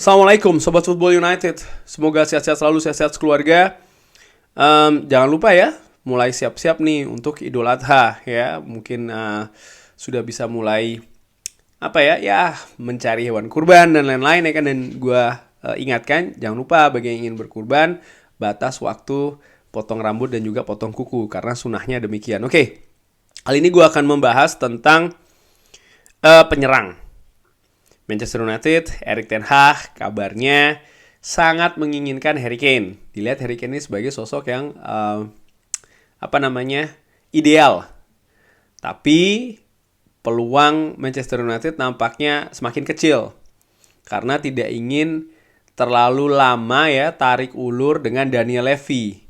Assalamualaikum Sobat Football United. Semoga sehat-sehat selalu, sehat-sehat keluarga. Jangan lupa ya, mulai siap-siap nih untuk Idul Adha ya. Mungkin sudah bisa mulai mencari hewan kurban dan lain-lain ya kan. Dan gue ingatkan, jangan lupa bagi yang ingin berkurban, batas waktu potong rambut dan juga potong kuku karena sunahnya demikian. Oke, kali ini gue akan membahas tentang penyerang Manchester United. Erik ten Hag kabarnya sangat menginginkan Harry Kane. Dilihat Harry Kane ini sebagai sosok yang ideal. Tapi peluang Manchester United nampaknya semakin kecil karena tidak ingin terlalu lama ya tarik ulur dengan Daniel Levy.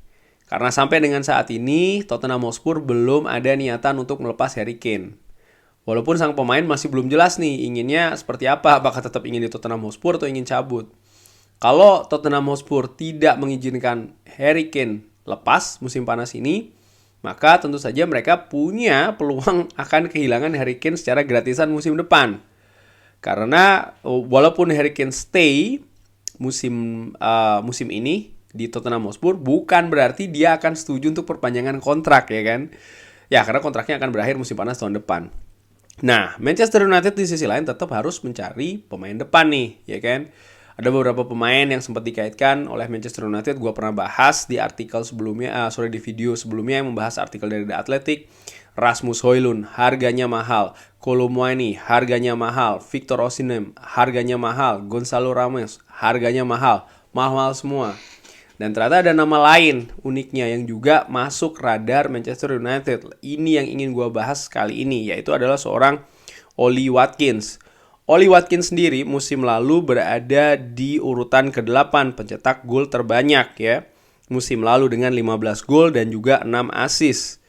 Karena sampai dengan saat ini Tottenham Hotspur belum ada niatan untuk melepas Harry Kane. Walaupun sang pemain masih belum jelas nih inginnya seperti apa, apakah tetap ingin di Tottenham Hotspur atau ingin cabut. Kalau Tottenham Hotspur tidak mengizinkan Harry Kane lepas musim panas ini, maka tentu saja mereka punya peluang akan kehilangan Harry Kane secara gratisan musim depan. Karena walaupun Harry Kane stay musim ini di Tottenham Hotspur, bukan berarti dia akan setuju untuk perpanjangan kontrak ya kan. Ya karena kontraknya akan berakhir musim panas tahun depan. Nah, Manchester United di sisi lain tetap harus mencari pemain depan nih, ya kan? Ada beberapa pemain yang sempat dikaitkan oleh Manchester United. Gue pernah bahas di artikel sebelumnya, di video sebelumnya yang membahas artikel dari The Athletic. Rasmus Højlund, harganya mahal. Kolo Muani, harganya mahal. Victor Osimhen, harganya mahal. Gonzalo Ramos, harganya mahal. Mahal-mahal semua. Dan ternyata ada nama lain uniknya yang juga masuk radar Manchester United. Ini yang ingin gue bahas kali ini, yaitu adalah seorang Ollie Watkins. Ollie Watkins sendiri musim lalu berada di urutan ke-8 pencetak gol terbanyak ya. Musim lalu dengan 15 gol dan juga 6 assist.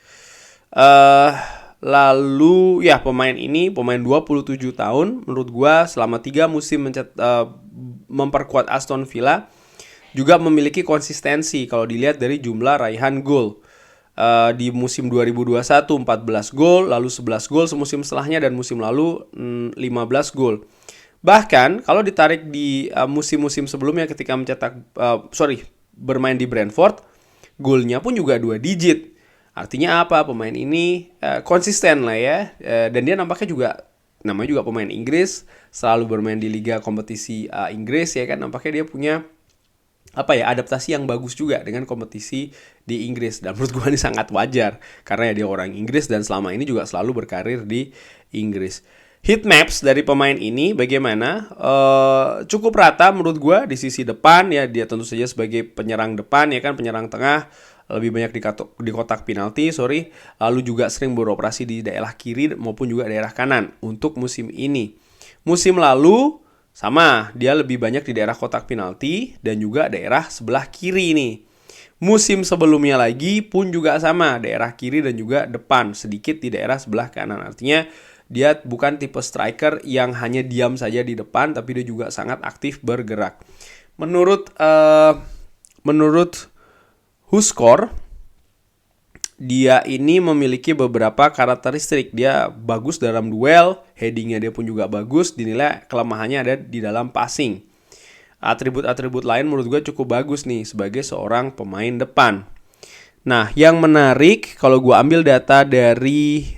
Lalu ya pemain 27 tahun, menurut gue selama 3 musim memperkuat Aston Villa, juga memiliki konsistensi kalau dilihat dari jumlah raihan gol. Di musim 2021 14 gol, lalu 11 gol semusim setelahnya, dan musim lalu 15 gol. Bahkan kalau ditarik di musim-musim sebelumnya ketika bermain di Brentford, golnya pun juga 2 digit. Artinya apa? Pemain ini konsisten lah ya. Dan dia namanya juga pemain Inggris, selalu bermain di liga kompetisi Inggris ya kan. Nampaknya dia punya adaptasi yang bagus juga dengan kompetisi di Inggris. Dan menurut gue ini sangat wajar karena ya dia orang Inggris dan selama ini juga selalu berkarir di Inggris. Heat maps dari pemain ini bagaimana? Cukup rata menurut gue di sisi depan ya. Dia tentu saja sebagai penyerang depan ya kan, penyerang tengah lebih banyak di kotak penalti, lalu juga sering beroperasi di daerah kiri maupun juga daerah kanan untuk musim ini. Musim lalu sama, dia lebih banyak di daerah kotak penalti dan juga daerah sebelah kiri nih. Musim sebelumnya lagi pun juga sama, daerah kiri dan juga depan, sedikit di daerah sebelah kanan. Artinya dia bukan tipe striker yang hanya diam saja di depan, tapi dia juga sangat aktif bergerak. Menurut WhoScored, dia ini memiliki beberapa karakteristik. Dia bagus dalam duel, headingnya dia pun juga bagus, dinilai kelemahannya ada di dalam passing. Atribut-atribut lain menurut gue cukup bagus nih sebagai seorang pemain depan. Nah, yang menarik kalau gue ambil data dari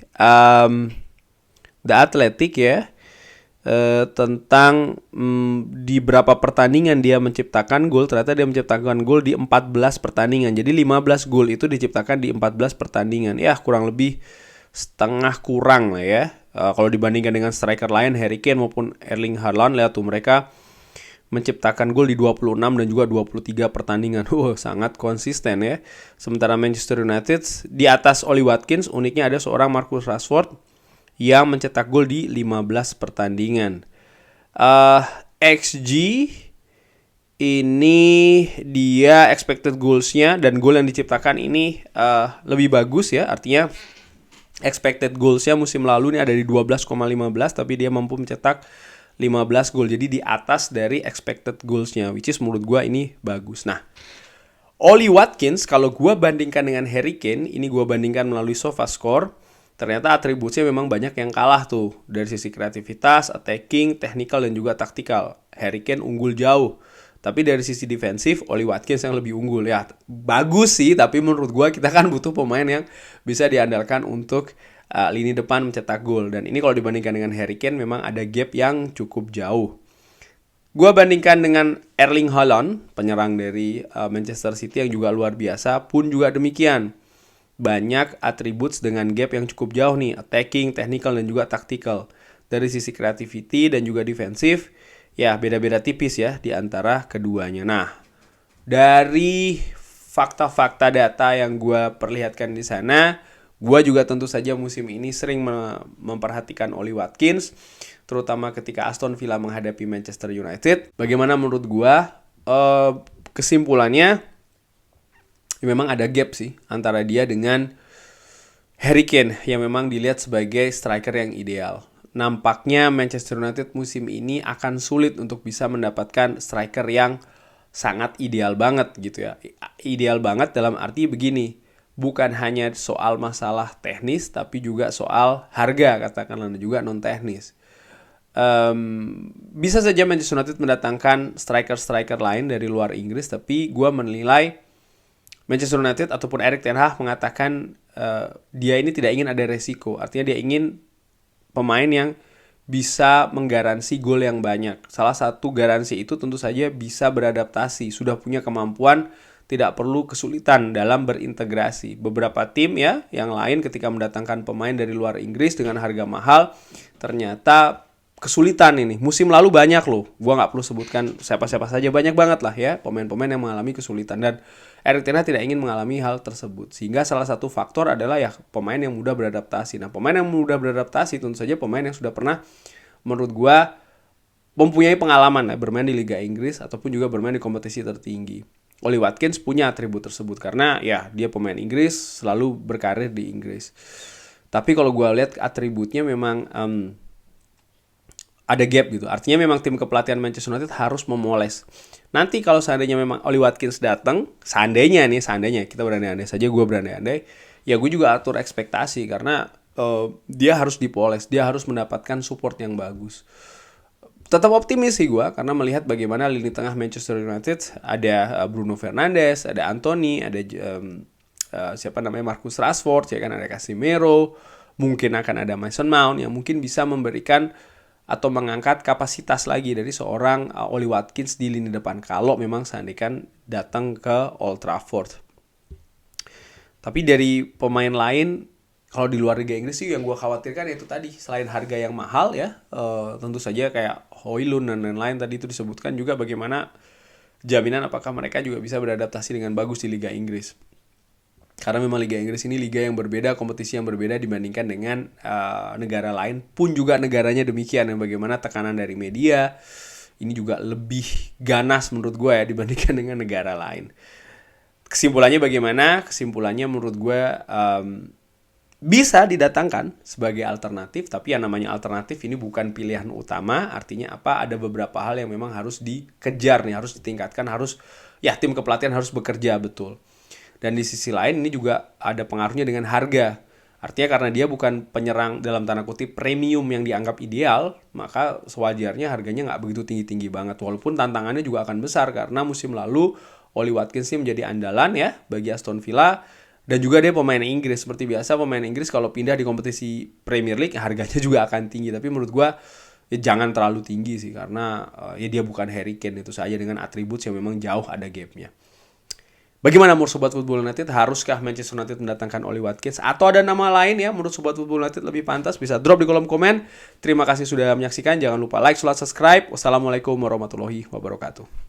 The Athletic ya, tentang di berapa pertandingan dia menciptakan gol. Ternyata dia menciptakan gol di 14 pertandingan. Jadi 15 gol itu diciptakan di 14 pertandingan. Ya kurang lebih setengah kurang lah ya. Kalau dibandingkan dengan striker lain Harry Kane maupun Erling Haaland, lihat tuh mereka menciptakan gol di 26 dan juga 23 pertandingan. Sangat konsisten ya. Sementara Manchester United di atas Ollie Watkins, uniknya ada seorang Marcus Rashford yang mencetak gol di 15 pertandingan. XG ini dia expected goals-nya dan gol yang diciptakan ini lebih bagus ya. Artinya expected goals-nya musim lalu ini ada di 12,15, tapi dia mampu mencetak 15 gol. Jadi di atas dari expected goals-nya, which is menurut gue ini bagus. Nah, Ollie Watkins kalau gue bandingkan dengan Harry Kane, ini gue bandingkan melalui SofaScore. ternyata atributnya memang banyak yang kalah tuh. Dari sisi kreativitas, attacking, technical, dan juga taktikal. Harry Kane unggul jauh. Tapi dari sisi defensif, Oli Watkins yang lebih unggul. Ya, bagus sih, tapi menurut gue kita kan butuh pemain yang bisa diandalkan untuk lini depan mencetak gol. Dan ini kalau dibandingkan dengan Harry Kane memang ada gap yang cukup jauh. Gue bandingkan dengan Erling Haaland, penyerang dari Manchester City yang juga luar biasa, pun juga demikian. Banyak atribut dengan gap yang cukup jauh nih, attacking, technical, dan juga tactical. Dari sisi creativity dan juga defensif, ya beda-beda tipis ya di antara keduanya. Nah, dari fakta-fakta data yang gue perlihatkan di sana, gue juga tentu saja musim ini sering memperhatikan Oli Watkins, terutama ketika Aston Villa menghadapi Manchester United. Bagaimana menurut gue? Kesimpulannya, ya memang ada gap sih antara dia dengan Harry Kane yang memang dilihat sebagai striker yang ideal. Nampaknya Manchester United musim ini akan sulit untuk bisa mendapatkan striker yang sangat ideal banget gitu ya. Ideal banget dalam arti begini, bukan hanya soal masalah teknis tapi juga soal harga katakanlah, dan juga non teknis. Bisa saja Manchester United mendatangkan striker-striker lain dari luar Inggris, tapi gue menilai Manchester United ataupun Erik ten Hag mengatakan dia ini tidak ingin ada resiko. Artinya dia ingin pemain yang bisa menggaransi gol yang banyak. Salah satu garansi itu tentu saja bisa beradaptasi. Sudah punya kemampuan, tidak perlu kesulitan dalam berintegrasi. Beberapa tim ya yang lain ketika mendatangkan pemain dari luar Inggris dengan harga mahal, ternyata kesulitan ini. Musim lalu banyak loh. Gua nggak perlu sebutkan siapa-siapa saja, banyak banget lah ya pemain-pemain yang mengalami kesulitan, dan Erik ten Hag tidak ingin mengalami hal tersebut. Sehingga salah satu faktor adalah ya pemain yang mudah beradaptasi. Nah, pemain yang mudah beradaptasi tentu saja pemain yang sudah pernah menurut gua mempunyai pengalaman ya, bermain di Liga Inggris ataupun juga bermain di kompetisi tertinggi. Oli Watkins punya atribut tersebut karena ya dia pemain Inggris, selalu berkarir di Inggris. Tapi kalau gua lihat atributnya memang ada gap gitu. Artinya memang tim kepelatihan Manchester United harus memoles. Nanti kalau seandainya memang Oli Watkins datang, seandainya kita berandai-andai saja, gue berandai-andai, ya gue juga atur ekspektasi karena dia harus dipoles, dia harus mendapatkan support yang bagus. Tetap optimis sih gue karena melihat bagaimana lini tengah Manchester United ada Bruno Fernandes, ada Anthony, ada Marcus Rashford, ya kan, ada Casemiro, mungkin akan ada Mason Mount yang mungkin bisa memberikan atau mengangkat kapasitas lagi dari seorang Oli Watkins di lini depan kalau memang seandainya datang ke Old Trafford. Tapi dari pemain lain, kalau di luar Liga Inggris sih yang gue khawatirkan itu tadi, selain harga yang mahal ya, tentu saja kayak Højlund dan lain-lain tadi itu disebutkan juga bagaimana jaminan apakah mereka juga bisa beradaptasi dengan bagus di Liga Inggris. Karena memang Liga Inggris ini liga yang berbeda, kompetisi yang berbeda dibandingkan dengan negara lain. Pun juga negaranya demikian, yang bagaimana tekanan dari media ini juga lebih ganas menurut gue ya dibandingkan dengan negara lain. Kesimpulannya bagaimana? Kesimpulannya menurut gue bisa didatangkan sebagai alternatif, tapi yang namanya alternatif ini bukan pilihan utama. Artinya apa? Ada beberapa hal yang memang harus dikejar nih, harus ditingkatkan, tim kepelatihan harus bekerja betul. Dan di sisi lain ini juga ada pengaruhnya dengan harga. Artinya karena dia bukan penyerang dalam tanda kutip premium yang dianggap ideal, maka sewajarnya harganya nggak begitu tinggi-tinggi banget. Walaupun tantangannya juga akan besar karena musim lalu Oli Watkins ini menjadi andalan ya bagi Aston Villa. Dan juga dia pemain Inggris. Seperti biasa pemain Inggris kalau pindah di kompetisi Premier League harganya juga akan tinggi. Tapi menurut gue ya jangan terlalu tinggi sih. Karena ya dia bukan Harry Kane, itu saja dengan atribut yang memang jauh ada gapnya. Bagaimana menurut Sobat Football United? Haruskah Manchester United mendatangkan Oli Watkins? Atau ada nama lain ya menurut Sobat Football United lebih pantas? Bisa drop di kolom komen. Terima kasih sudah menyaksikan. Jangan lupa like, subscribe. Wassalamualaikum warahmatullahi wabarakatuh.